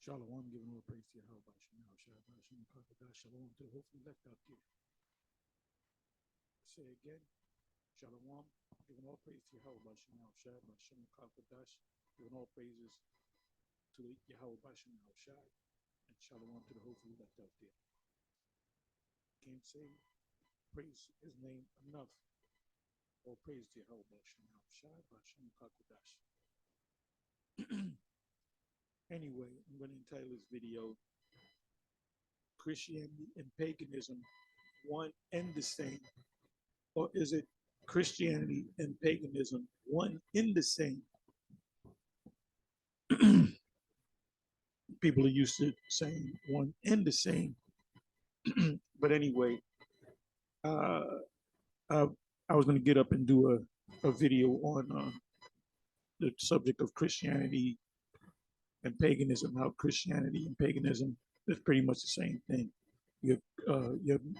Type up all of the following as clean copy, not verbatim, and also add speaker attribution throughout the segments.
Speaker 1: Shalom, giving all praise to Yahweh, Shalom, Shalom to the hopefully left out there. Say again, Shalom, giving all praise to Yahweh, Shalom, giving all praises to Yahweh, Shalom, and Shalom to the hopefully left out there. Can't say praise his name enough. All praise to Yahweh, Shalom, Anyway, I'm going to entitle this video Christianity and Paganism, one and the same? Or is it Christianity and paganism, one in the same? People are used to saying one and the same. But anyway, I was going to get up and do a video on the subject of Christianity and paganism, how Christianity and paganism is pretty much the same thing. Your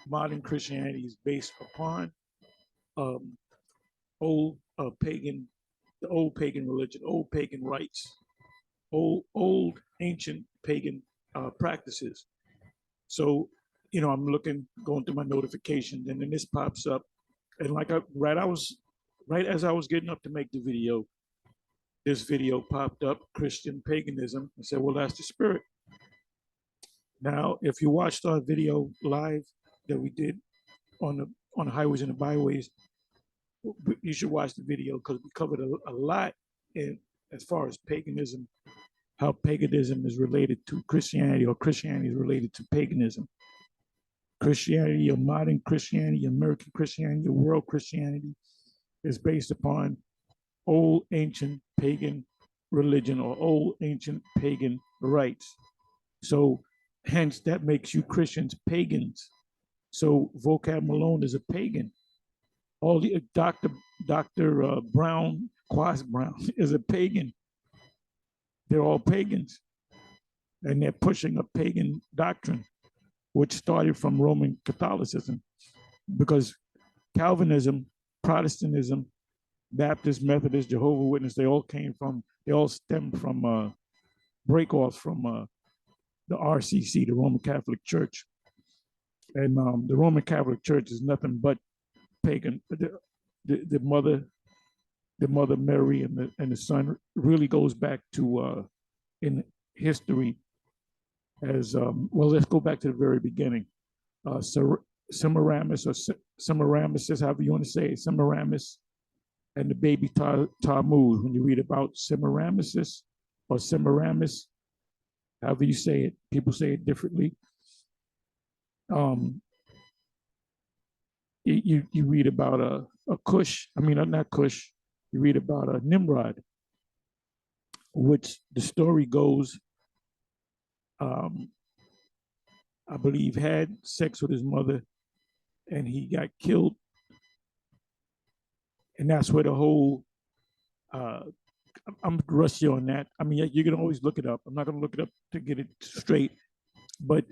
Speaker 1: modern Christianity is based upon old pagan religion, old pagan rites, old ancient pagan practices. So, I'm going through my notifications, and then this pops up, and right as I was getting up to make the video, this video popped up, Christian paganism. I said, well, that's the spirit. Now, if you watched our video live that we did on the highways and the byways, you should watch the video because we covered a lot as far as paganism, how paganism is related to Christianity or Christianity is related to paganism. Christianity, or modern Christianity, American Christianity, or world Christianity is based upon old ancient pagan religion or old ancient pagan rites. So hence that makes you Christians pagans. So Vocab Malone is a pagan. All the Dr. Brown, Quas Brown is a pagan. They're all pagans. And they're pushing a pagan doctrine, which started from Roman Catholicism, because Calvinism, Protestantism, Baptist, Methodist, Jehovah's Witness, they all stem from break-offs from the RCC, the Roman Catholic Church. And the Roman Catholic Church is nothing but pagan. The mother Mary and the son really goes back to in history as well. Let's go back to the very beginning. Semiramis, or Semiramis, however you want to say it, Semiramis and the baby Tammuz. When you read about Semiramis or Semiramis, however you say it, people say it differently. You read about a Cush, not Cush, you read about a Nimrod, which the story goes, I believe, had sex with his mother and he got killed. And that's where the whole, I'm rusty on that. You can always look it up. I'm not going to look it up to get it straight. But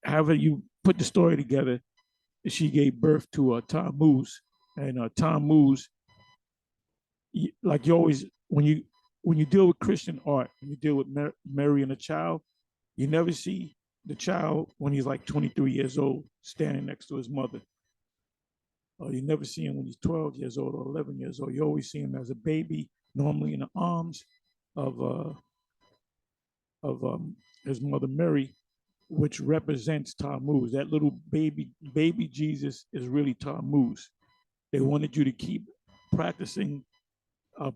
Speaker 1: however you put the story together, she gave birth to Tammuz. And Tammuz, like you always, when you deal with Christian art, when you deal with Mary and a child, you never see the child when he's like 23 years old standing next to his mother. Or you never see him when he's 12 years old or 11 years old. You always see him as a baby, normally in the arms of his mother Mary, which represents Tammuz. That little baby Jesus is really Tammuz. They wanted you to keep practicing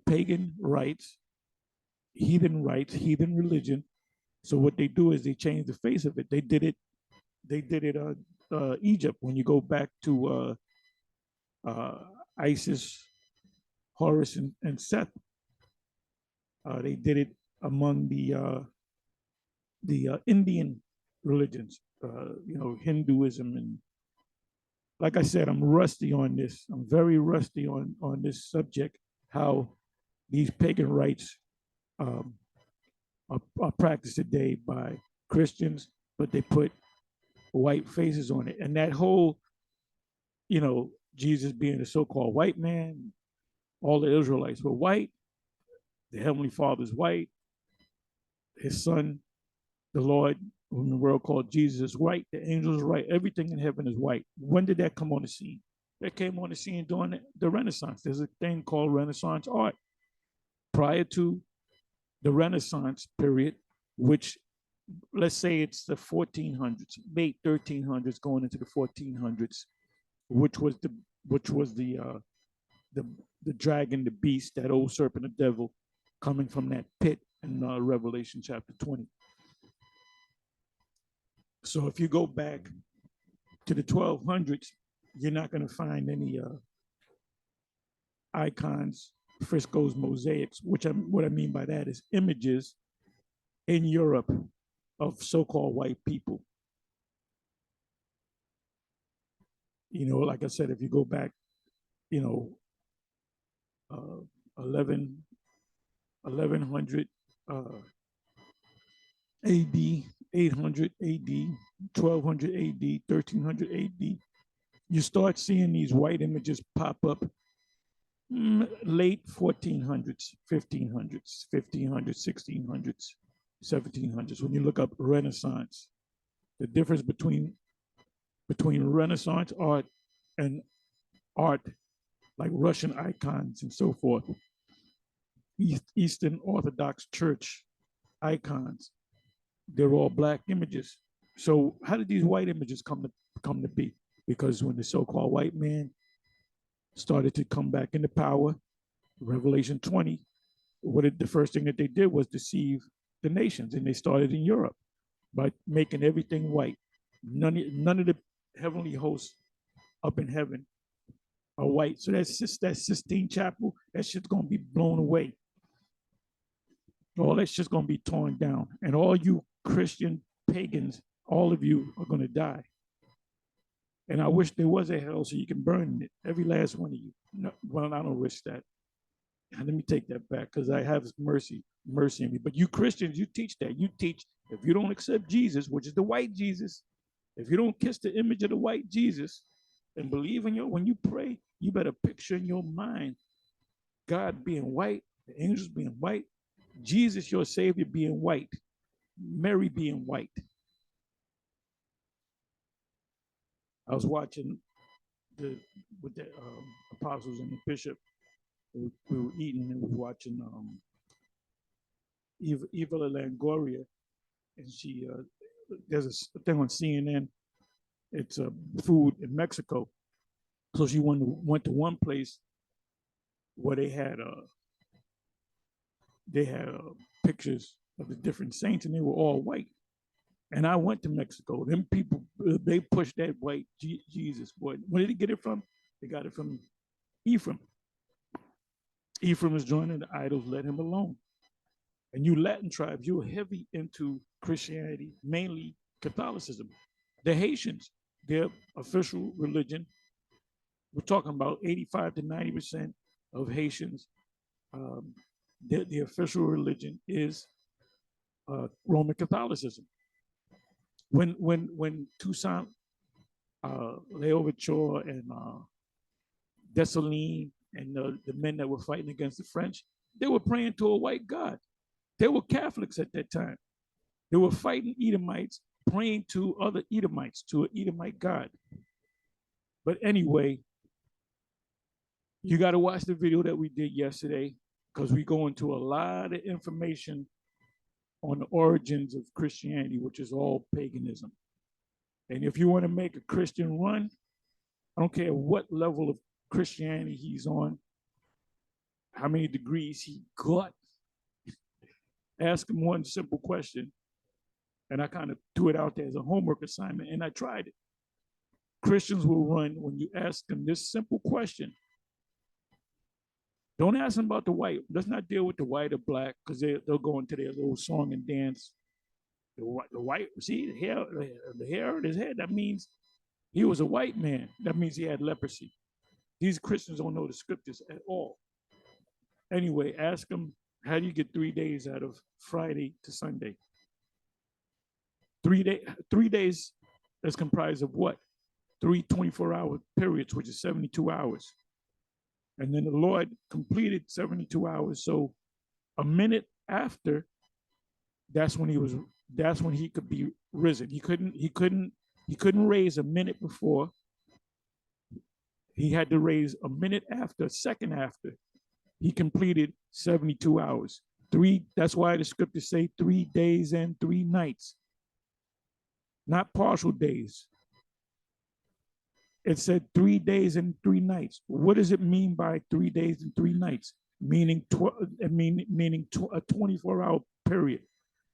Speaker 1: pagan rites, heathen religion. So what they do is they change the face of it. They did it Egypt. When you go back to Isis, Horus, and Seth, they did it among the Indian religions, Hinduism. And like I said, I'm rusty on this. I'm very rusty on this subject, how these pagan rites are practiced today by Christians, but they put white faces on it. And that whole, Jesus being a so-called white man, all the Israelites were white, the Heavenly Father's white, his son The Lord, whom the world called Jesus, is white. The angels are white. Everything in heaven is white. When did that come on the scene? That came on the scene during the Renaissance. There's a thing called Renaissance art. Prior to the Renaissance period, which let's say it's the 1400s, late 1300s, going into the 1400s, which was the the dragon, the beast, that old serpent, the devil, coming from that pit in Revelation chapter 20. So if you go back to the 1200s, you're not going to find any icons, frescoes, mosaics. What I mean by that is images in Europe of so-called white people. You know, like I said, if you go back, you know, 1100 AD, 800 AD, 1200 AD, 1300 AD, you start seeing these white images pop up late 1400s, 1500s, 1600s, 1700s. When you look up Renaissance, the difference between Renaissance art and art like Russian icons and so forth, Eastern Orthodox Church icons, they're all black images. So how did these white images come to be? Because when the so-called white man started to come back into power, Revelation 20, the first thing that they did was deceive the nations, and they started in Europe by making everything white. None of the heavenly hosts up in heaven are white. So that Sistine Chapel, that shit's gonna be blown away. All that shit's gonna be torn down, and all you Christian pagans, all of you are gonna die. And I wish there was a hell so you can burn it, every last one of you. No, well, I don't wish that. Let me take that back, because I have mercy on me. But you Christians, you teach that. You teach if you don't accept Jesus, which is the white Jesus, if you don't kiss the image of the white Jesus and believe in when you pray, you better picture in your mind God being white, the angels being white, Jesus, your Savior, being white, Mary being white. I was watching with the apostles and the bishop. We were eating and was watching Eva Longoria, and she there's a thing on CNN. It's food in Mexico. So she went to one place where they had pictures of the different saints, and they were all white. And I went to Mexico. Them people, they pushed that white Jesus. Boy, where did they get it from? They got it from Ephraim. Ephraim is joining the idols. Let him alone. And you Latin tribes, you're heavy into Christianity, mainly Catholicism. The Haitians, their official religion, we're talking about 85 to 90% of Haitians, the official religion is Roman Catholicism. When Toussaint Louverture and Dessalines and the men that were fighting against the French, they were praying to a white God. They were Catholics at that time. They were fighting Edomites, praying to other Edomites, to an Edomite God. But anyway, you got to watch the video that we did yesterday, because we go into a lot of information on the origins of Christianity, which is all paganism. And if you want to make a Christian run, I don't care what level of Christianity he's on, how many degrees he got, ask him one simple question. And I kind of threw it out there as a homework assignment, and I tried it. Christians will run when you ask them this simple question. Don't ask them about the white. Let's not deal with the white or black, because they'll go into their little song and dance. The white, see, the hair on his head, that means he was a white man. That means he had leprosy. These Christians don't know the scriptures at all. Anyway, ask them, how do you get 3 days out of Friday to Sunday? 3 days is comprised of what? 3 24-hour periods, which is 72 hours. And then the Lord completed 72 hours. So a minute after, that's when he was that's when he could be risen. He couldn't raise a minute before. He had to raise a minute after, a second after. He completed 72 hours. That's why the scriptures say 3 days and 3 nights, not partial days. It said 3 days and 3 nights. What does it mean by 3 days and 3 nights? Meaning a 24-hour period.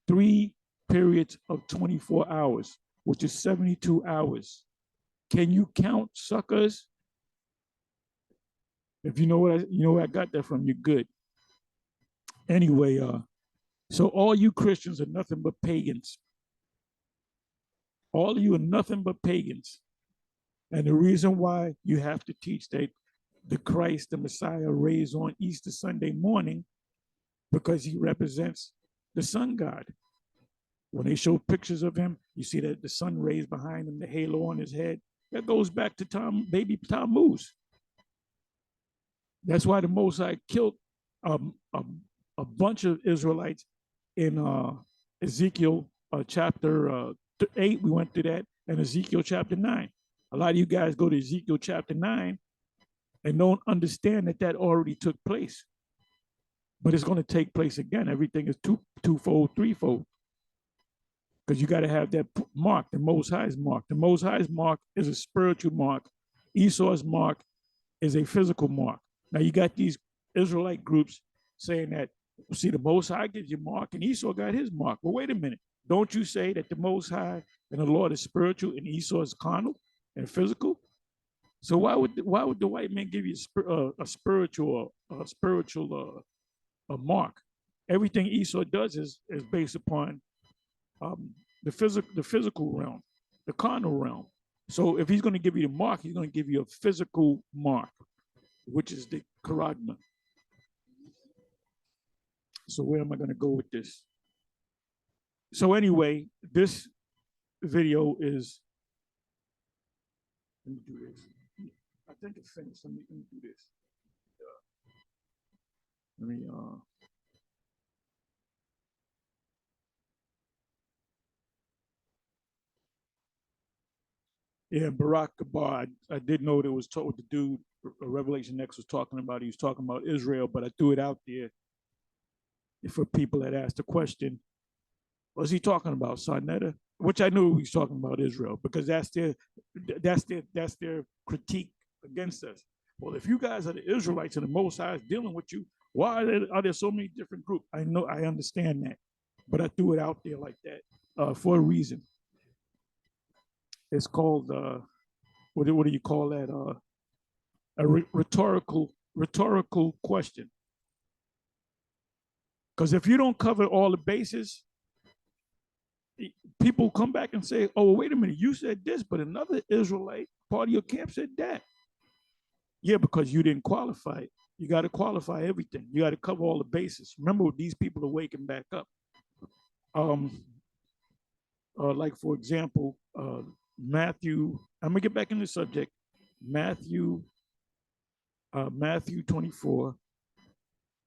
Speaker 1: 3 periods of 24 hours, which is 72 hours. Can you count, suckers? If you know where I got that from, you're good. Anyway, so all you Christians are nothing but pagans. All of you are nothing but pagans. And the reason why you have to teach that the Christ, the Messiah, raised on Easter Sunday morning, because he represents the sun god. When they show pictures of him, you see that the sun rays behind him, the halo on his head. That goes back to baby Tammuz. That's why the Most High killed a bunch of Israelites in Ezekiel chapter 8. We went through that, and Ezekiel chapter 9. A lot of you guys go to Ezekiel chapter 9 and don't understand that already took place. But it's going to take place again. Everything is twofold, threefold. Because you got to have that mark, the Most High's mark. The Most High's mark is a spiritual mark. Esau's mark is a physical mark. Now you got these Israelite groups saying that, see, the Most High gives you mark and Esau got his mark. Well, wait a minute. Don't you say that the Most High and the Lord is spiritual and Esau is carnal and physical? So why would the white man give you a spiritual mark? Everything Esau does is based upon the physical realm, the carnal realm. So if he's going to give you the mark, he's going to give you a physical mark, which is the charagma. So where am I going to go with this? So anyway, this video is, let me do this. I think it's finished. Let me do this. Let me yeah, Barack Obama. I did know that was what the dude Revelation X was talking about. He was talking about Israel, but I threw it out there for people that asked the question, was he talking about Sarnetta? Which I knew he was talking about Israel, because that's their critique against us. Well, if you guys are the Israelites and the Most High is dealing with you, why are there so many different groups? I know, I understand that, but I threw it out there like that for a reason. It's called what do you call that? A rhetorical question. Because if you don't cover all the bases, people come back and say, oh, well, wait a minute, you said this, but another Israelite part of your camp said that. Yeah, because you didn't qualify it. You got to qualify everything. You got to cover all the bases. Remember, these people are waking back up. Like, for example, Matthew, I'm going to get back in the subject. Matthew 24,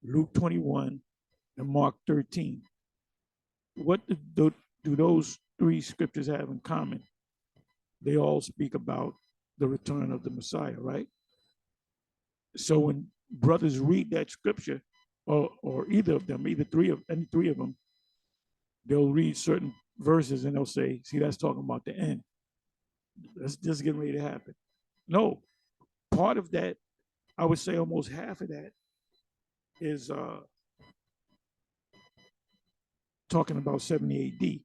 Speaker 1: Luke 21, and Mark 13. What do those three scriptures have in common? They all speak about the return of the Messiah, right? So when brothers read that scripture, or either of them, any three of them, they'll read certain verses and they'll say, see, that's talking about the end. That's just getting ready to happen. No, part of that, I would say almost half of that is talking about 70 AD.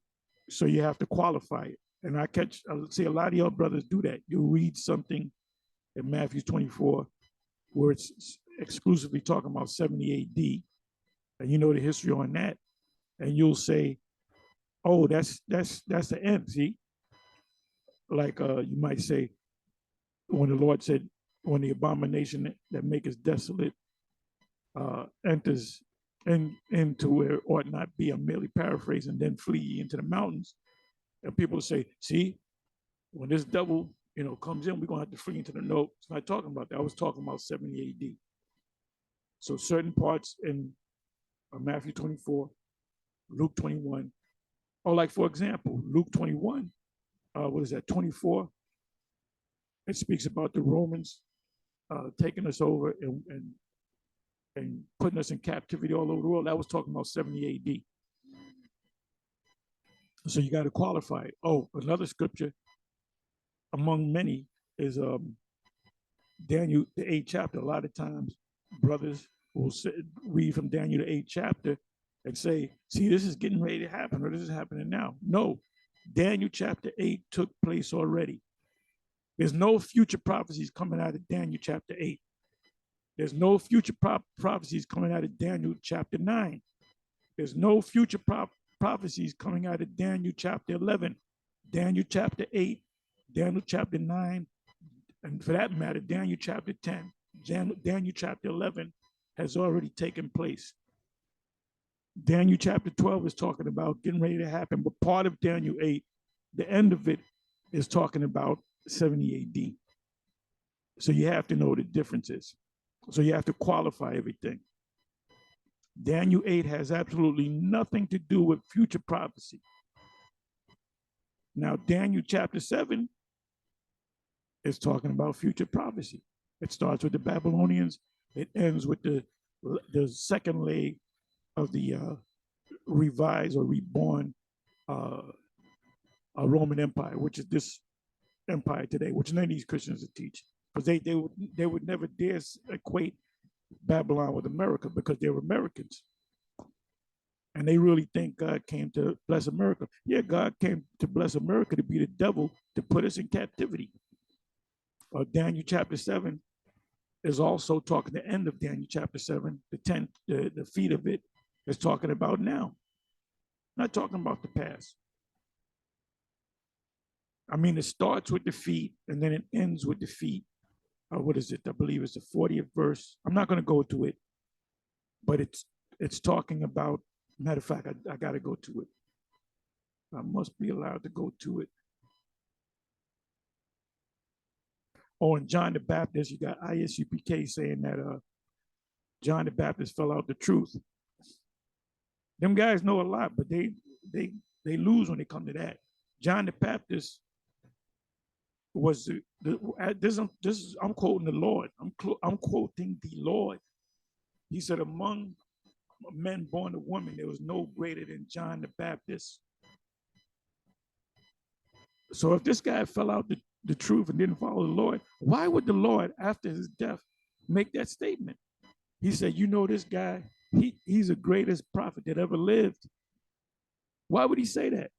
Speaker 1: So you have to qualify it. And I see a lot of y'all brothers do that. You'll read something in Matthew 24 where it's exclusively talking about 70 AD, and you know the history on that, and you'll say, oh, that's the end. See, like you might say, when the Lord said, when the abomination that maketh desolate enters into where it ought not be, I'm merely paraphrasing, then flee into the mountains. And people say, see, when this devil, comes in, we're going to have to flee into the no. It's not talking about that. I was talking about 70 AD. So certain parts in Matthew 24, Luke 21, Or like, for example, Luke 21, what is that, 24? It speaks about the Romans taking us over and putting us in captivity all over the world. That was talking about 70 AD. So you got to qualify it. Oh, another scripture among many is Daniel, the 8th chapter. A lot of times, brothers will read from Daniel, the 8th chapter, and say, see, this is getting ready to happen, or this is happening now. No, Daniel chapter 8 took place already. There's no future prophecies coming out of Daniel chapter 8. There's no future prophecies coming out of Daniel chapter 9. There's no future prophecies coming out of Daniel chapter 11, Daniel chapter 8, Daniel chapter 9, and for that matter, Daniel chapter 10, Daniel chapter 11 has already taken place. Daniel chapter 12 is talking about getting ready to happen, but part of Daniel 8, the end of it, is talking about 70 AD. So you have to know the differences. So you have to qualify everything. Daniel 8 has absolutely nothing to do with future prophecy. Now, Daniel chapter 7 is talking about future prophecy. It starts with the Babylonians. It ends with the second leg of the revised or reborn Roman Empire, which is this empire today, which none of these Christians would teach, because they would never dare equate Babylon with America, because they were Americans. And they really think God came to bless America. Yeah, God came to bless America to be the devil to put us in captivity. Daniel chapter 7 is also talking, the end of Daniel chapter 7, the feet of it is talking about now, not talking about the past. I mean, it starts with the feet and then it ends with the feet. What is it? I believe it's the 40th verse. I'm not going to go to it, but it's talking about, matter of fact, I got to go to it. I must be allowed to go to it. Oh, and John the Baptist, you got ISUPK saying that John the Baptist fell out the truth. Them guys know a lot, but they lose when they come to that. John the Baptist was I'm quoting the Lord. I'm quoting the Lord. He said, among men born of woman, there was no greater than John the Baptist. So if this guy fell out the truth and didn't follow the Lord, why would the Lord, after his death, make that statement? He said, you know, this guy, he's the greatest prophet that ever lived. Why would he say that?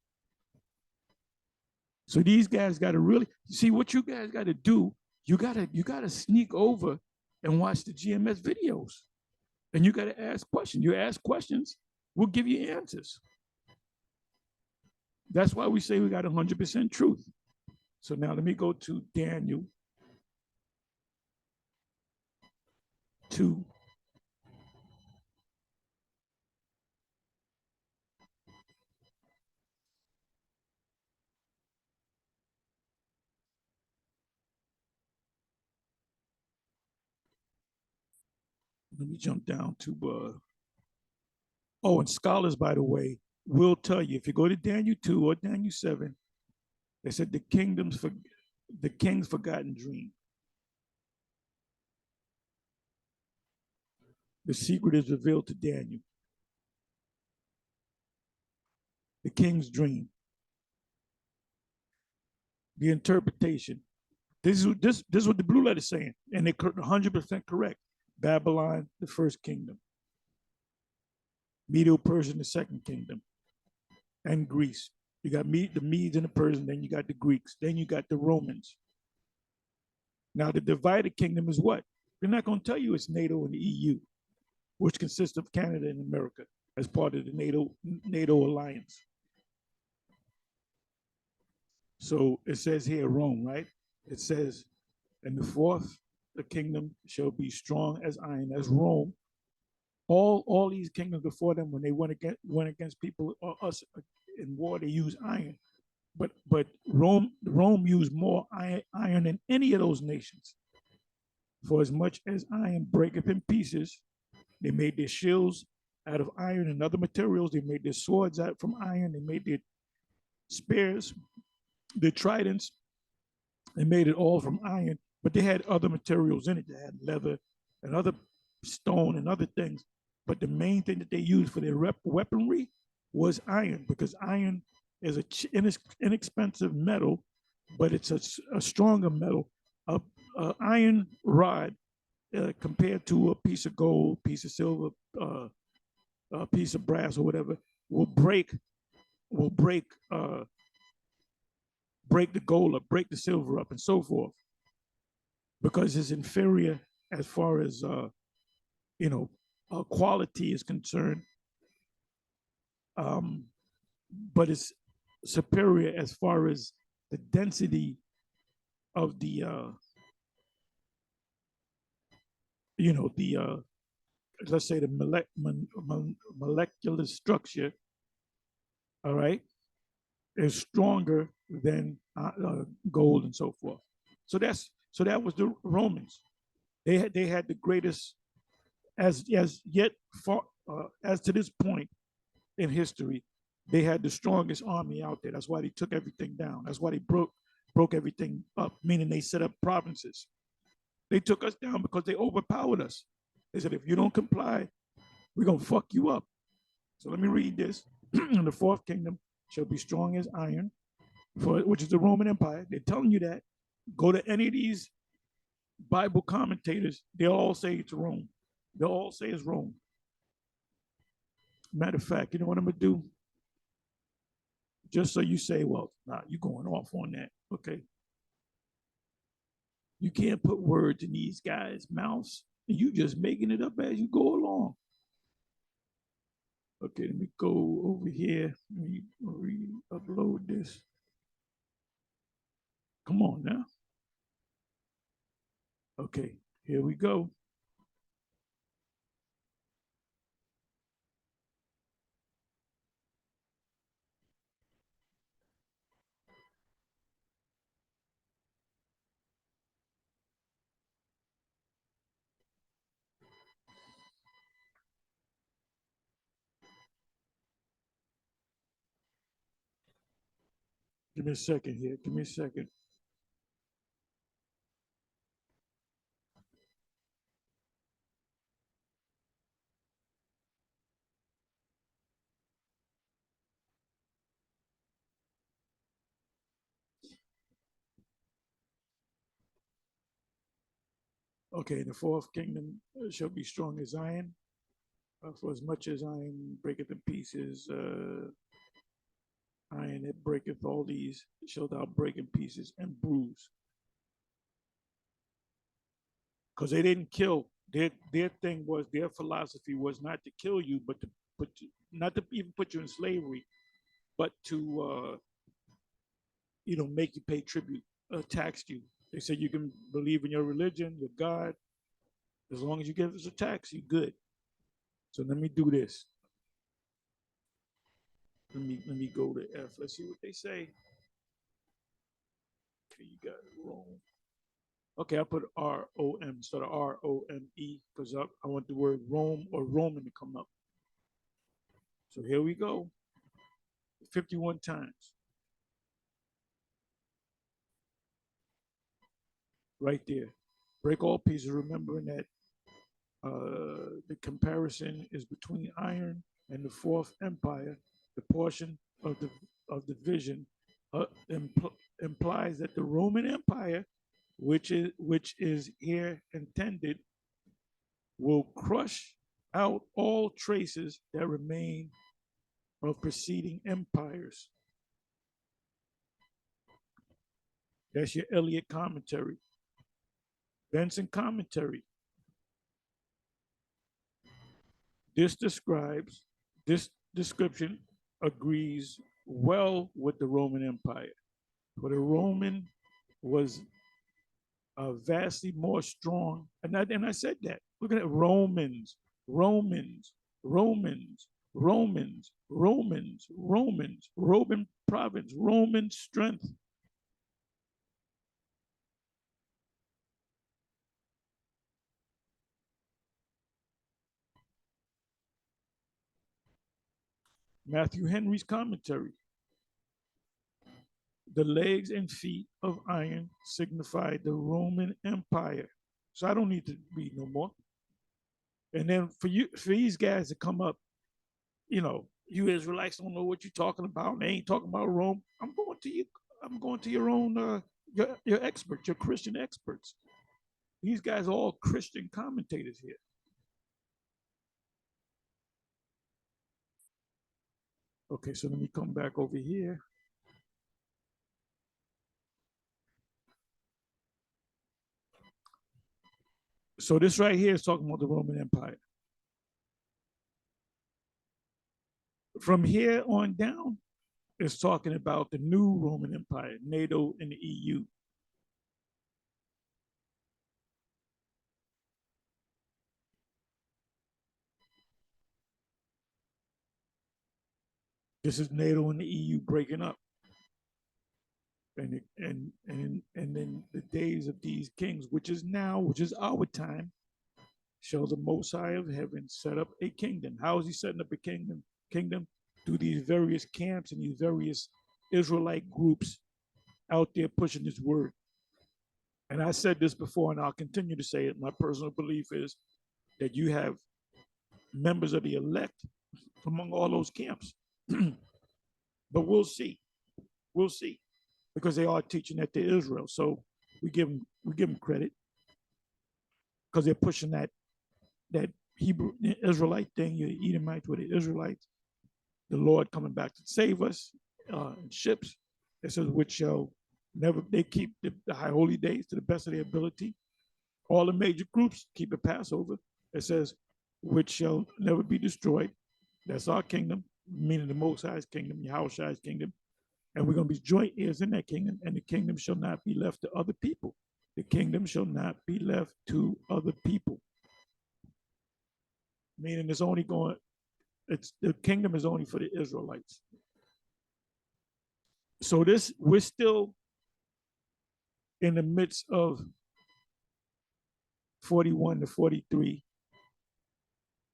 Speaker 1: So these guys got to really see what you guys got to do. You gotta sneak over and watch the GMS videos, and you got to ask questions. You ask questions, we'll give you answers. That's why we say we got 100% truth. So now let me go to Daniel 2. Let me jump down to oh, and scholars, by the way, will tell you, if you go to Daniel 2 or Daniel 7, they said the king's forgotten dream. The secret is revealed to Daniel. The king's dream. The interpretation. This is what the blue letter is saying, and they're 100% correct. Babylon, the first kingdom. Medo-Persian, the second kingdom. And Greece. You got the Medes and the Persians, then you got the Greeks, then you got the Romans. Now, the divided kingdom is what? They're not going to tell you it's NATO and the EU, which consists of Canada and America as part of the NATO alliance. So it says here Rome, right? It says, and the fourth, the kingdom shall be strong as iron, as Rome. All these kingdoms before them, when they went against people or us in war, they used iron. But Rome used more iron than any of those nations. For as much as iron breaketh in pieces, they made their shields out of iron and other materials. They made their swords out from iron. They made spears, the tridents. They made it all from iron, but they had other materials in it. They had leather and other stone and other things. But the main thing that they used for their weaponry was iron, because iron is an inexpensive metal, but it's a stronger metal. A iron rod compared to a piece of gold, piece of silver, a piece of brass, or whatever, will break break the gold up, break the silver up, and so forth, because it's inferior as far as you know quality is concerned, um, but it's superior as far as the density of the the let's say the molecular structure. All right, is stronger than gold and so forth. So that was the Romans. They had the greatest as yet far as to this point in history. They had the strongest army out there. That's why they took everything down. That's why they broke everything up, meaning they set up provinces. They took us down because they overpowered us. They said, if you don't comply, we're gonna fuck you up. So let me read this. And the fourth kingdom shall be strong as iron, which is the Roman Empire. They're telling you that. Go to any of these Bible commentators, they'll all say it's Rome. They'll all say it's Rome. Matter of fact, you know what I'm gonna do? Just so you say, well, nah, you're going off on that. Okay. You can't put words in these guys' mouths. You just making it up as you go along. Okay, let me go over here. Let me re-upload this. Come on now. Okay, here we go. Give me a second here. Give me a second. Okay, the fourth kingdom shall be strong as iron. For as much as iron breaketh in pieces, iron it breaketh all these, shall thou break in pieces and bruise. Because they didn't kill. Their thing was, their philosophy was not to kill you, but to put you, not to even put you in slavery, but to make you pay tribute, tax you. They said you can believe in your religion, your God, as long as you give us a tax, you good. So let me do this. Let me go to F. Let's see what they say. Okay, you got it wrong. Okay, I put R-O-M instead of R-O-M-E because I want the word Rome or Roman to come up. So here we go. 51 times. Right there. Break all pieces, remembering that the comparison is between iron and the fourth empire. The portion of the vision implies that the Roman Empire, which is here intended, will crush out all traces that remain of preceding empires. That's your Eliot commentary. Benson commentary. This describes this description agrees well with the Roman Empire. For the Roman was vastly more strong. And I said that. Look at it. Romans, Romans, Romans, Romans, Romans, Romans, Roman province, Roman strength. Matthew Henry's commentary. The legs and feet of iron signify the Roman Empire. So I don't need to read no more. And then for these guys to come up, you Israelites don't know what you're talking about. They ain't talking about Rome. I'm going to you. I'm going to your own your experts, your Christian experts. These guys are all Christian commentators here. Okay, so let me come back over here. So this right here is talking about the Roman Empire. From here on down, it's talking about the new Roman Empire, NATO and the EU. This is NATO and the EU breaking up. And then the days of these kings, which is now, which is our time, shall the Most High of heaven set up a kingdom. How is he setting up a kingdom? Through these various camps and these various Israelite groups out there pushing his word. And I said this before, and I'll continue to say it. My personal belief is that you have members of the elect among all those camps. But we'll see. We'll see. Because they are teaching that to Israel. So we give them credit. Because they're pushing that Hebrew Israelite thing, you Edomites with the Israelites, the Lord coming back to save us in ships. It says, which shall never, they keep the high holy days to the best of their ability. All the major groups keep a Passover. It says, which shall never be destroyed. That's our kingdom, meaning the Most High's kingdom, Yahweh's kingdom. And we're going to be joint heirs in that kingdom, and the kingdom shall not be left to other people. The kingdom shall not be left to other people. Meaning it's only going, the kingdom is only for the Israelites. So we're still in the midst of 41 to 43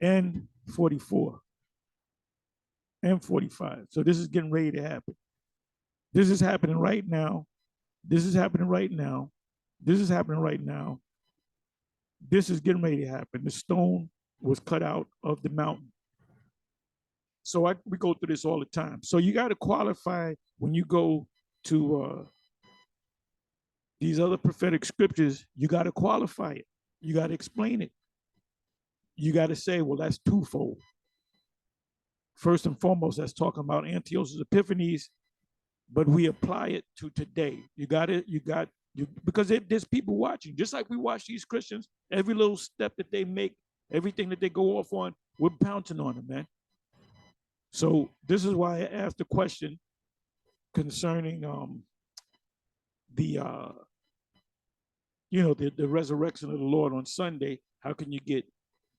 Speaker 1: and 44 and 45. So this is getting ready to happen. This is happening right now. This is happening right now. This is happening right now. This is getting ready to happen. The stone was cut out of the mountain. So we go through this all the time. So you got to qualify when you go to these other prophetic scriptures. You got to qualify it. You got to explain it. You got to say, well, that's twofold. First and foremost, that's talking about Antiochus Epiphanes, but we apply it to today. Because there's people watching, just like we watch these Christians, every little step that they make, everything that they go off on, we're pouncing on them, man. So this is why I asked the question concerning the resurrection of the Lord on Sunday. How can you get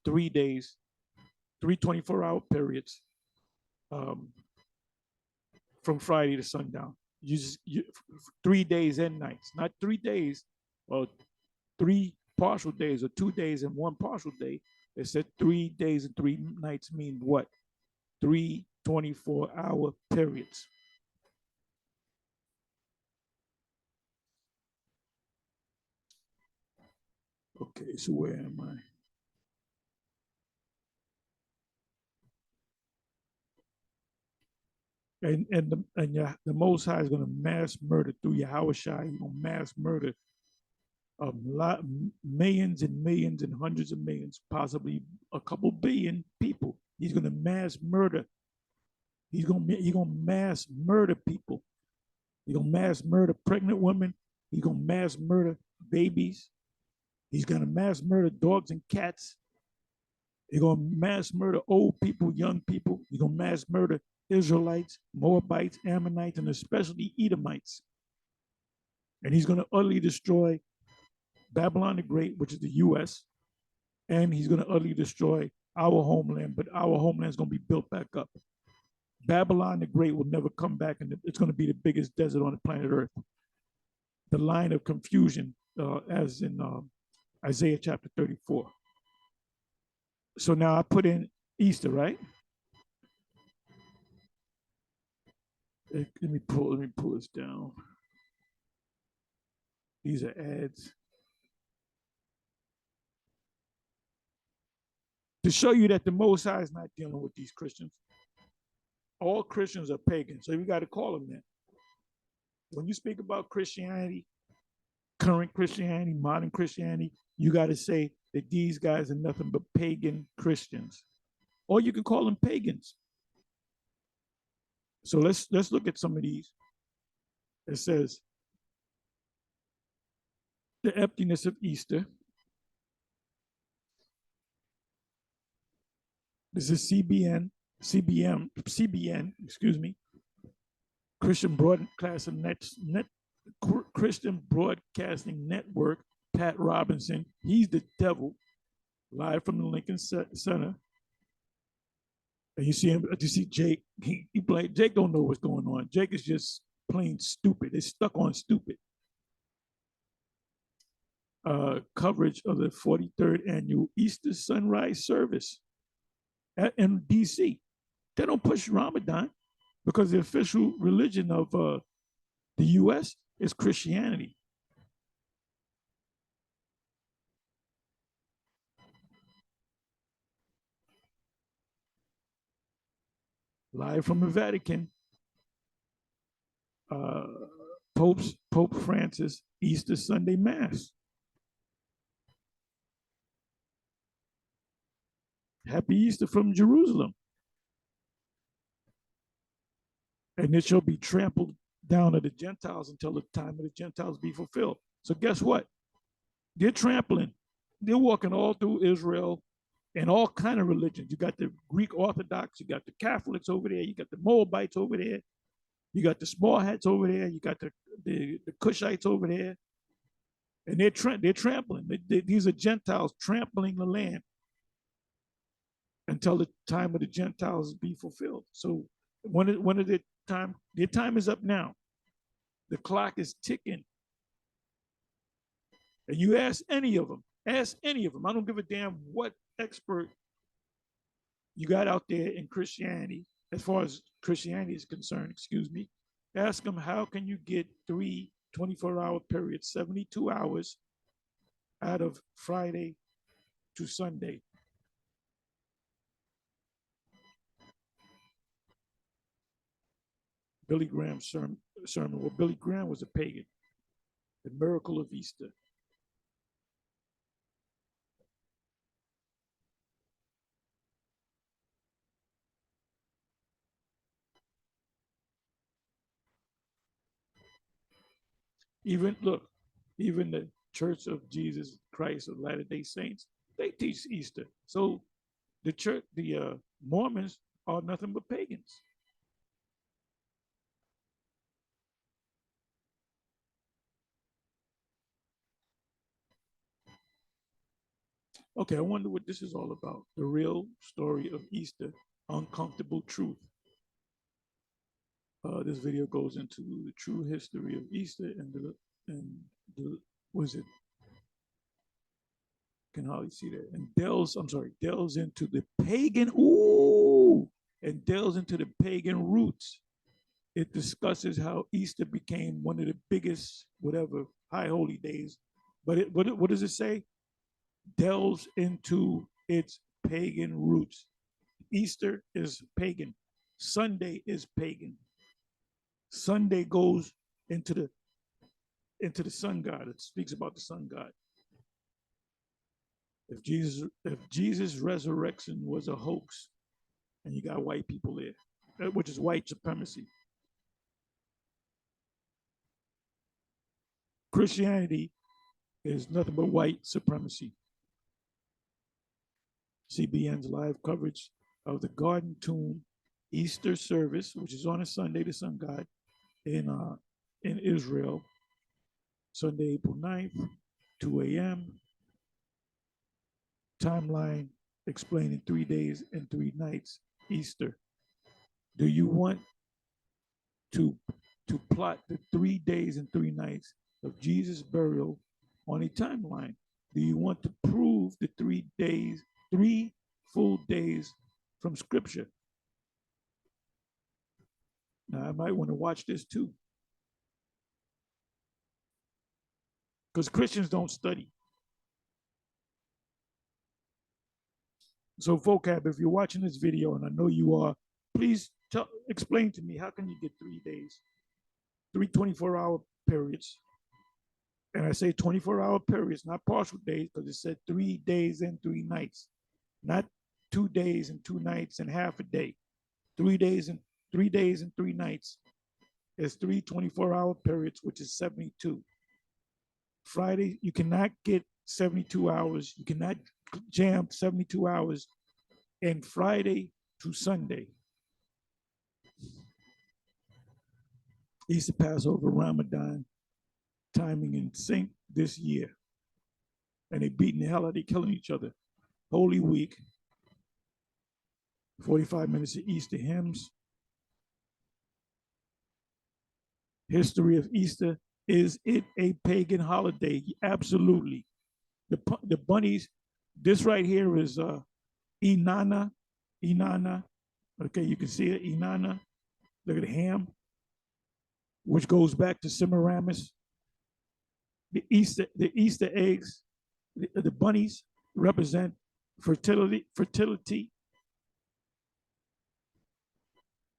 Speaker 1: 3 days, 3 24-hour periods from Friday to sundown? 3 days and nights, not 3 days, or 3 partial days, or 2 days and 1 partial day. They said 3 days and 3 nights mean what? 3 24-hour periods. Okay, so where am I? And the Most High is going to mass murder through Yahweh Shai. He's going to mass murder millions and millions and hundreds of millions, possibly a couple billion people. He's going to mass murder. He's going to mass murder people. He's going to mass murder pregnant women. He's going to mass murder babies. He's going to mass murder dogs and cats. He's going to mass murder old people, young people. He's going to mass murder Israelites, Moabites, Ammonites, and especially Edomites. And he's going to utterly destroy Babylon the Great, which is the U.S., and he's going to utterly destroy our homeland, but our homeland is going to be built back up. Babylon the Great will never come back, and it's going to be the biggest desert on the planet Earth. The line of confusion, as in Isaiah chapter 34. So now I put in Easter, right? Let me pull this down. These are ads. To show you that the Most High is not dealing with these Christians. All Christians are pagans, so you got to call them that. When you speak about Christianity, current Christianity, modern Christianity, you got to say that these guys are nothing but pagan Christians, or you can call them pagans. So let's look at some of these. It says the emptiness of Easter. This is CBN, excuse me, Christian Broadcasting Christian Broadcasting Network. Pat Robinson, he's the devil, live from the Lincoln Center. And you see him, you see Jake. Jake don't know what's going on. Jake is just plain stupid. It's stuck on stupid. Coverage of the 43rd annual Easter sunrise service in DC. They don't push Ramadan because the official religion of the U.S. is Christianity. Live from the Vatican, Pope Francis Easter Sunday Mass. Happy Easter from Jerusalem. And it shall be trampled down of the Gentiles until the time of the Gentiles be fulfilled. So guess what? They're trampling. They're walking all through Israel and all kind of religions. You got the Greek Orthodox, you got the Catholics over there, you got the Moabites over there, you got the small hats over there, you got the Cushites over there, and they're trampling. These are Gentiles trampling the land until the time of the Gentiles be fulfilled. So when of their time is up now. The clock is ticking. And you ask any of them, I don't give a damn what expert you got out there in Christianity, as far as Christianity is concerned, excuse me. Ask them, how can you get 3 24-hour periods, 72 hours out of Friday to Sunday? Billy Graham's sermon. Well, Billy Graham was a pagan. The miracle of Easter. Even the Church of Jesus Christ of Latter-day Saints, they teach Easter. So the Mormons are nothing but pagans. Okay, I wonder what this is all about. The real story of Easter, uncomfortable truth. This video goes into the true history of Easter and the was it? Can hardly see that. And delves into the pagan. And delves into the pagan roots. It discusses how Easter became one of the biggest, whatever, high holy days. But what does it say? Delves into its pagan roots. Easter is pagan. Sunday is pagan. Sunday goes into the sun god. It speaks about the sun god. If Jesus' resurrection was a hoax, and you got white people there, which is white supremacy. Christianity is nothing but white supremacy. CBN's live coverage of the Garden Tomb Easter service, which is on a Sunday, the sun god, in Israel, Sunday, April 9th, 2 a.m. Timeline explaining 3 days and 3 nights, Easter. Do you want to plot the 3 days and 3 nights of Jesus' burial on a timeline? Do you want to prove the 3 full days from Scripture? Now, I might want to watch this too. because Christians don't study. So, vocab, if you're watching this video, and I know you are, please explain to me, how can you get 3 days, three 24-hour periods? And I say 24-hour periods, not partial days, because it said 3 days and 3 nights, not 2 days and 2 nights and half a day. 3 days and 3 nights is 3 24-hour periods, which is 72. Friday, you cannot get 72 hours. You cannot jam 72 hours in Friday to Sunday. Easter, Passover, Ramadan, timing in sync this year. And they beating the hell out of, they killing each other. Holy Week, 45 minutes of Easter hymns. History of Easter. Is it a pagan holiday? Absolutely. The bunnies, this right here is Inanna. Okay, you can see it, Inanna. Look at the ham, which goes back to Semiramis. The Easter eggs, the bunnies represent fertility.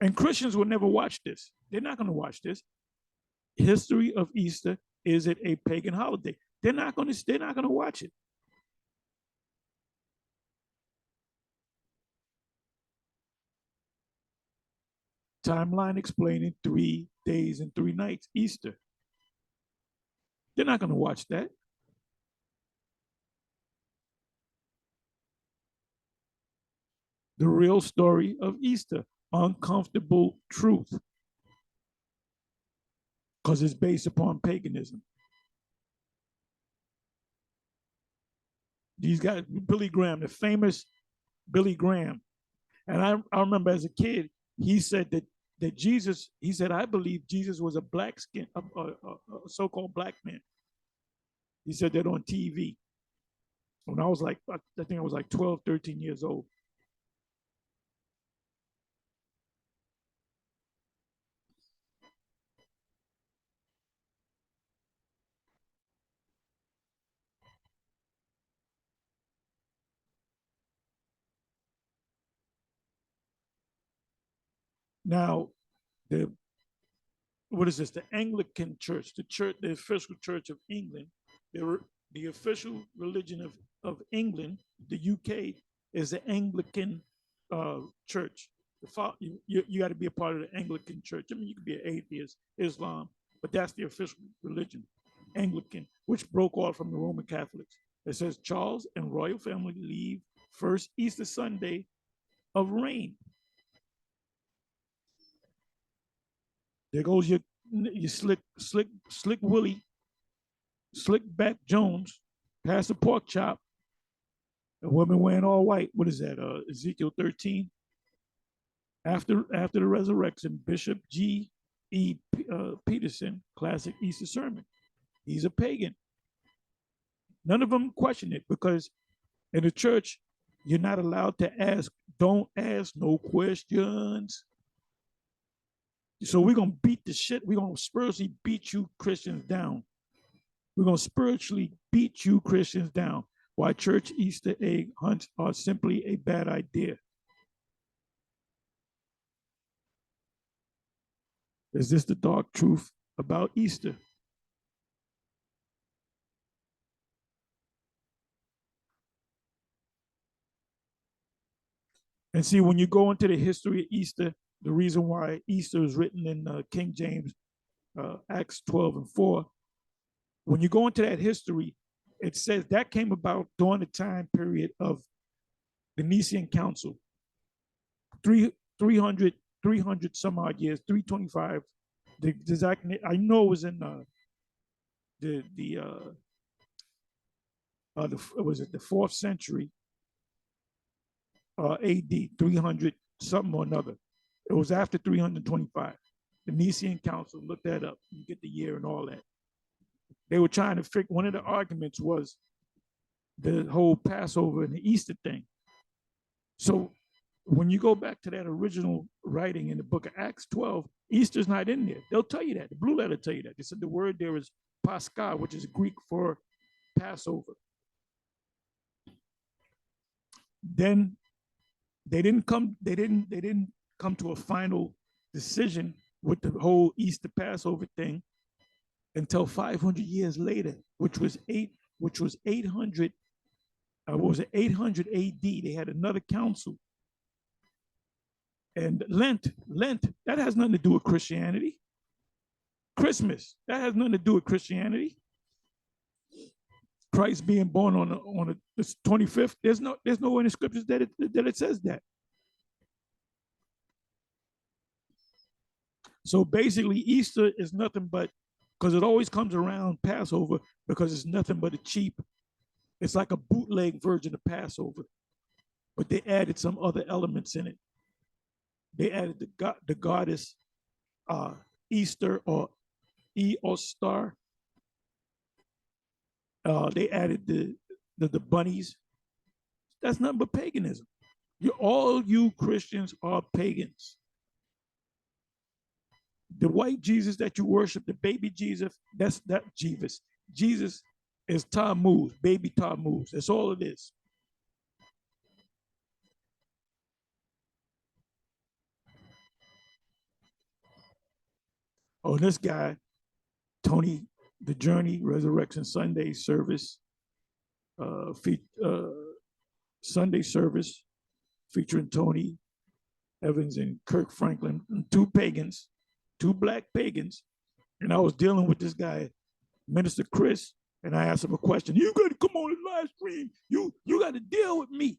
Speaker 1: And Christians will never watch this. They're not going to watch this. History of Easter. Is it a pagan holiday? They're not going to watch it. Timeline explaining 3 days and 3 nights, Easter. They're not going to watch that. The real story of Easter, uncomfortable truth, because it's based upon paganism. These guys, Billy Graham, the famous Billy Graham. And I remember as a kid, he said that Jesus, he said, I believe Jesus was a black skin, a so-called black man. He said that on TV. When I was like, I think I was like 12, 13 years old. Now, the what is this? The Anglican Church, the official church of England, the official religion of England, the UK, is the Anglican church. You got to be a part of the Anglican Church. I mean, you could be an atheist, Islam, but that's the official religion, Anglican, which broke off from the Roman Catholics. It says Charles and royal family leave first Easter Sunday of reign. There goes your slick Willie, slick back Jones, past the pork chop. A woman wearing all white. What is that? Ezekiel 13. After the resurrection, Bishop G. E. Peterson, classic Easter sermon. He's a pagan. None of them question it, because in the church, you're not allowed to ask. Don't ask no questions. So we're going to beat the shit. We're going to spiritually beat you Christians down. We're going to spiritually beat you Christians down. Why church Easter egg hunts are simply a bad idea. Is this the dark truth about Easter? And see, when you go into the history of Easter, the reason why Easter is written in King James, Acts 12:4, when you go into that history, it says that came about during the time period of the Nicene Council, 300 some odd years, 325. The exact, I know it was in was it the 4th century AD, 300 something or another. It was after 325. The Nicene Council, look that up. You get the year and all that. They were trying to figure, one of the arguments was the whole Passover and the Easter thing. So when you go back to that original writing in the book of Acts 12, Easter's not in there. They'll tell you that. The blue letter tell you that. They said the word there is Pascha, which is Greek for Passover. Then they didn't come to a final decision with the whole Easter Passover thing until 500 years later, which was 800. What was it? 800 A.D. They had another council. And Lent, that has nothing to do with Christianity. Christmas, that has nothing to do with Christianity. Christ being born on the 25th. There's nowhere in the scriptures that it says that. So basically, Easter is nothing but, because it always comes around Passover, because it's nothing but a cheap. It's like a bootleg version of Passover, but they added some other elements in it. They added the goddess Easter or Eostar. They added the bunnies. That's nothing but paganism. All you Christians are pagans. The white Jesus that you worship, the baby Jesus, that's that Jesus. Jesus is Tammuz, baby Tammuz. That's all it is. Oh, this guy, Tony, the Journey Resurrection Sunday service, uh, Sunday service featuring Tony Evans and Kirk Franklin, and two pagans, two black pagans. And I was dealing with this guy, Minister Chris, and I asked him a question. You got to come on the live stream. You got to deal with me.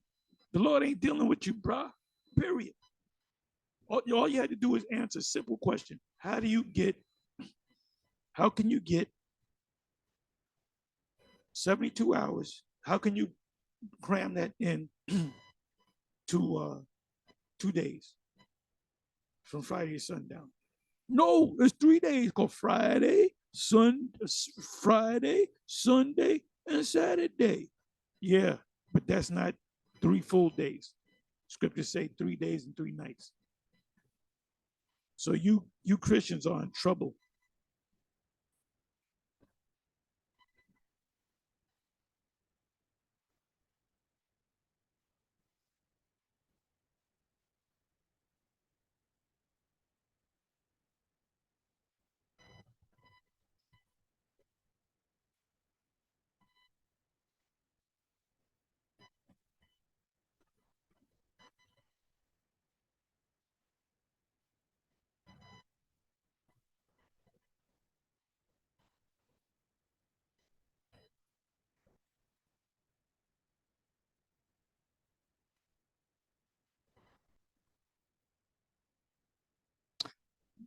Speaker 1: The Lord ain't dealing with you, brah. Period. All you had to do is answer a simple question. How can you get 72 hours? How can you cram that in to 2 days from Friday to sundown? No, it's 3 days called Friday, Sunday, and Saturday. Yeah, but that's not 3 full days. Scriptures say 3 days and 3 nights. So you Christians are in trouble.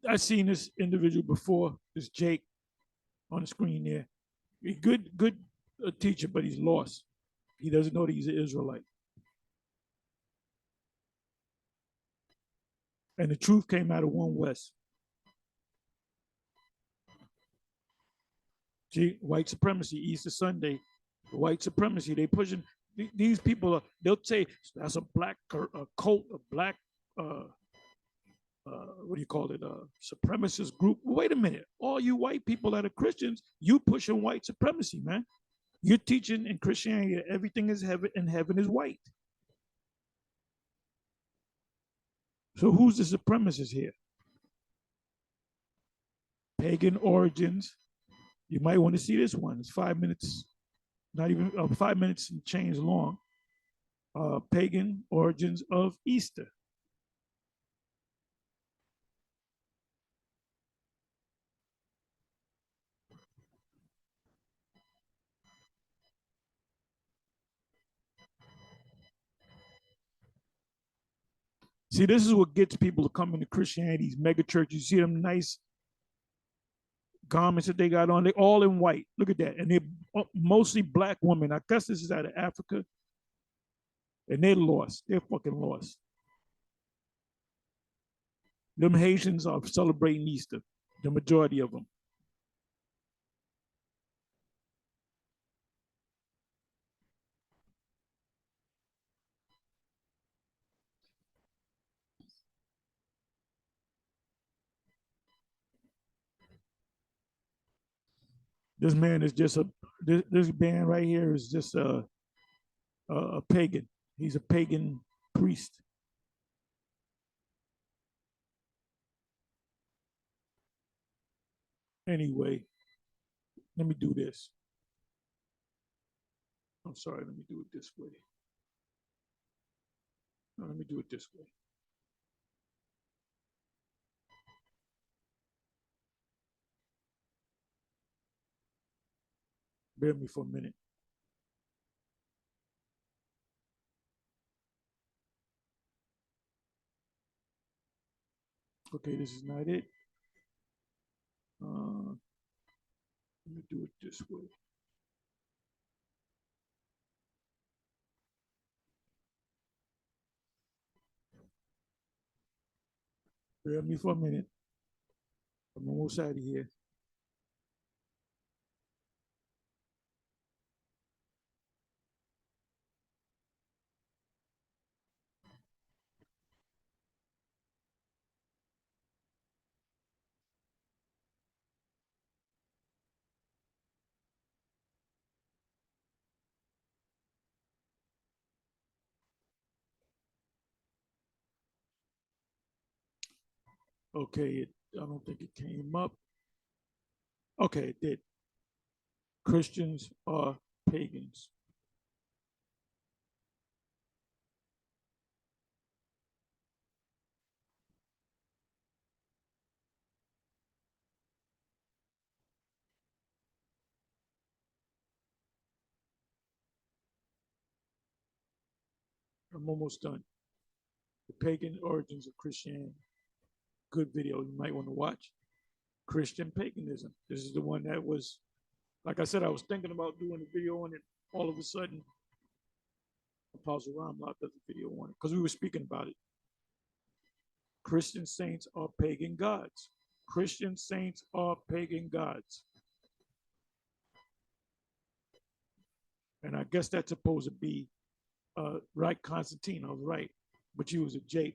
Speaker 1: I've seen this individual before, this Jake on the screen there. A good teacher, but he's lost. He doesn't know that he's an Israelite. And the truth came out of One West. See, white supremacy, Easter Sunday, white supremacy. They pushing these people. They'll say that's a black cult, a black what do you call it? Supremacist group. Wait a minute. All you white people that are Christians, you pushing white supremacy, man. You're teaching in Christianity that everything is heaven and heaven is white. So who's the supremacist here? Pagan origins. You might want to see this one. It's 5 minutes, not even 5 minutes and change long. Pagan origins of Easter. See, this is what gets people to come into Christianity, these mega churches. You see them nice garments that they got on, they all in white. Look at that. And they're mostly black women. I guess this is out of Africa. And they're lost. They're fucking lost. Them Haitians are celebrating Easter, the majority of them. This man is just this man right here is just a pagan. He's a pagan priest. Anyway, let me do this. I'm sorry, let me do it this way. No, let me do it this way. Bear with me for a minute. Okay, this is not it. Let me do it this way. Bear with me for a minute. I'm almost out of here. Okay, I don't think it came up. Okay, it did. Christians are pagans. I'm almost done. The pagan origins of Christianity. Good video you might want to watch. Christian paganism. This is the one that was, like I said, I was thinking about doing a video on it. All of a sudden, Apostle Ramlot does a video on it because we were speaking about it. Christian saints are pagan gods. Christian saints are pagan gods. And I guess that's supposed to be right. Constantine, I was right, but he was a Jake.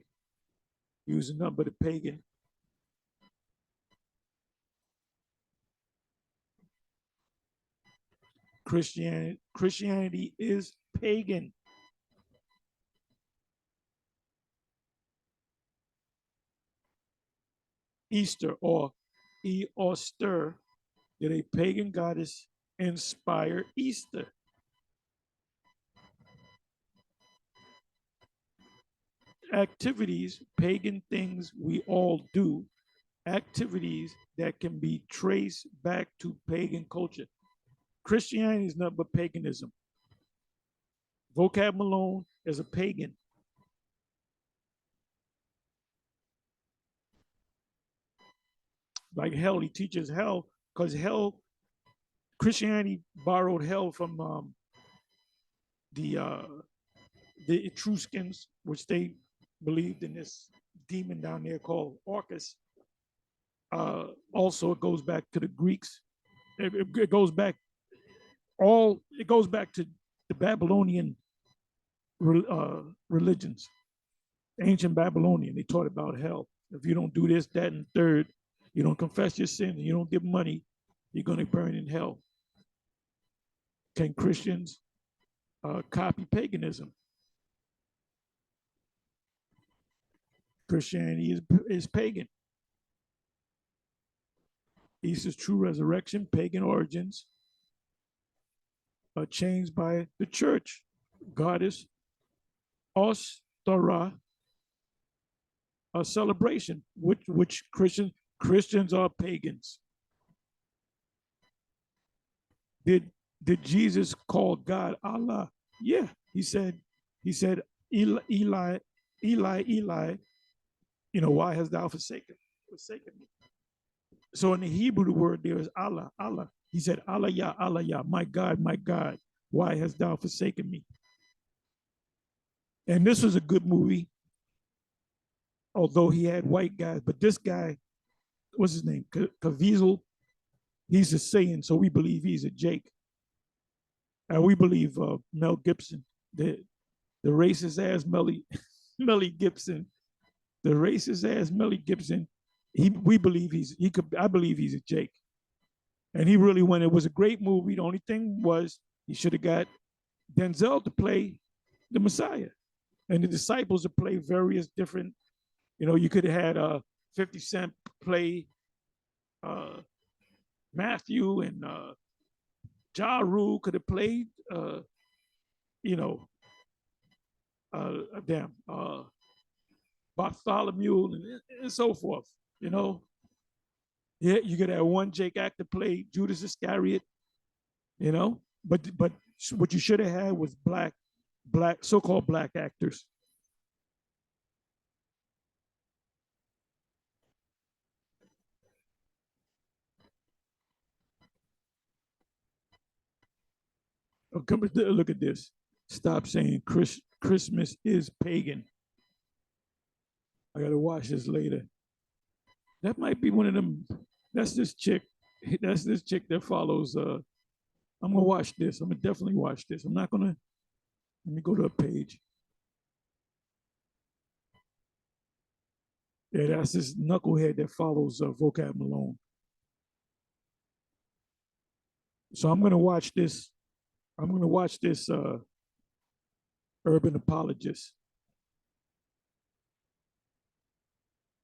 Speaker 1: He was a number the pagan. Christianity is pagan. Easter or Easter did a pagan goddess inspire Easter? Activities, pagan things we all do, activities that can be traced back to pagan culture. Christianity is nothing but paganism. Vocab Malone is a pagan. Like hell, he teaches hell because hell, Christianity borrowed hell from the uh, the Etruscans, which they believed in this demon down there called Orcus. Also, it goes back to the Greeks. It goes back it goes back to the Babylonian religions, ancient Babylonian. They taught about hell. If you don't do this, that, and third, you don't confess your sin, and you don't give money, you're going to burn in hell. Can Christians copy paganism? Christianity is pagan. Easter's true resurrection, pagan origins, are changed by the church. Goddess Ostara, a celebration, which Christians are pagans. Did Jesus call God Allah? Yeah, he said Eli, Eli, Eli, Eli, why hast thou forsaken me? So in the Hebrew, the word there is Allah, Allah. He said, Allah, ya, my God, why hast thou forsaken me? And this was a good movie, although he had white guys. But this guy, what's his name? Caviezel, he's a Saiyan, so we believe he's a Jake. And we believe Mel Gibson, the racist ass Melly Gibson, the racist ass Melly Gibson. We believe I believe he's a Jake. And he really went. It was a great movie. The only thing was he should have got Denzel to play the Messiah and the disciples to play various different. You know, you could have had 50 Cent play uh, Matthew, and Ja Rule could have played, you know, damn, Bartholomew, and so forth. You know, yeah, you could have one Jake actor play Judas Iscariot. You know, but what you should have had was black so-called black actors. Oh, come look at this. Stop saying Christmas is pagan. I gotta watch this later. That might be one of them. That's this chick. That's this chick that follows. I'm gonna watch this. I'm gonna definitely watch this. I'm not gonna. Let me go to a page. Yeah, that's this knucklehead that follows Vocab Malone. So I'm gonna watch this. I'm gonna watch this urban apologist.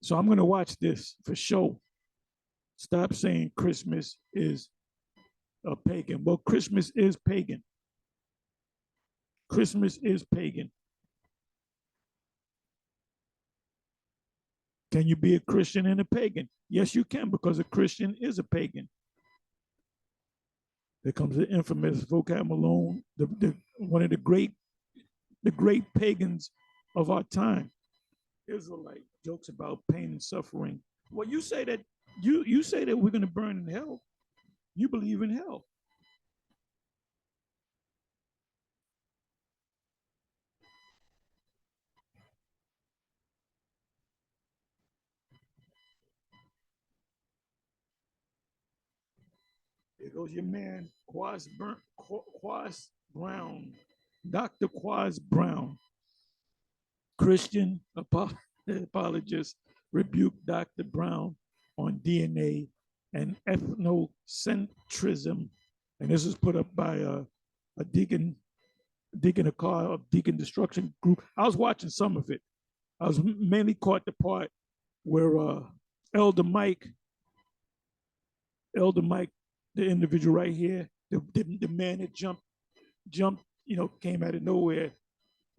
Speaker 1: So I'm gonna watch this for sure. Stop saying Christmas is a pagan. Well, Christmas is pagan. Christmas is pagan. Can you be a Christian and a pagan? Yes, you can, because a Christian is a pagan. There comes the infamous Vocab Malone, one of the great pagans of our time. Israelite jokes about pain and suffering. Well, you say that we're going to burn in hell. You believe in hell. There goes your man, Quas Brown, Dr. Quas Brown, Christian apologist, rebuked Dr. Brown on DNA and ethnocentrism. And this was put up by a Deacon Akar of Deacon Destruction Group. I was watching some of it. I was mainly caught the part where Elder Mike, Elder Mike, the individual right here, the man that jumped, came out of nowhere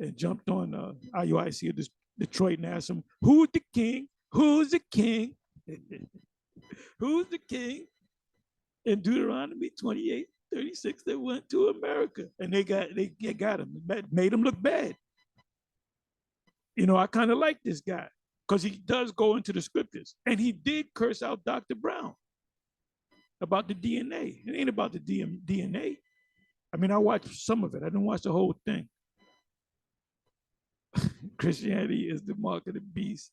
Speaker 1: and jumped on IUIC of Detroit and asked him, "Who's the king? Who's the king? Who's the king?" In Deuteronomy 28:36, they went to America and they got him, made him look bad. I kind of like this guy because he does go into the scriptures, and he did curse out Dr. Brown about the DNA. It ain't about the DNA. I mean, I watched some of it. I didn't watch the whole thing. Christianity is the mark of the beast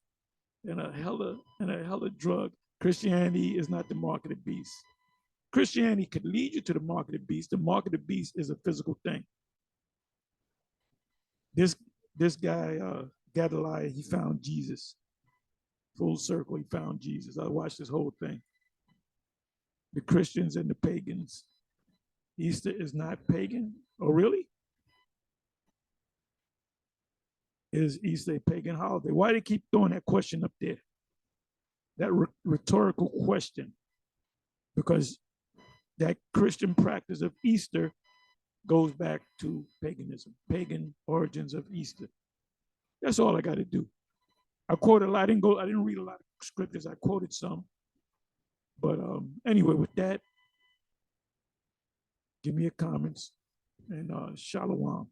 Speaker 1: and a hella drug. Christianity is not the mark of the beast. Christianity could lead you to the mark of the beast. The mark of the beast is a physical thing. This this guy, Gadaliah, he found Jesus. Full circle, he found Jesus. I watched this whole thing. The Christians and the pagans. Easter is not pagan. Oh, really? Is Easter a pagan holiday? Why do they keep throwing that question up there? That rhetorical question. Because that Christian practice of Easter goes back to paganism, pagan origins of Easter. That's all I got to do. I quoted a lot. I didn't read a lot of scriptures. I quoted some. But anyway, with that, give me a comments and shalom.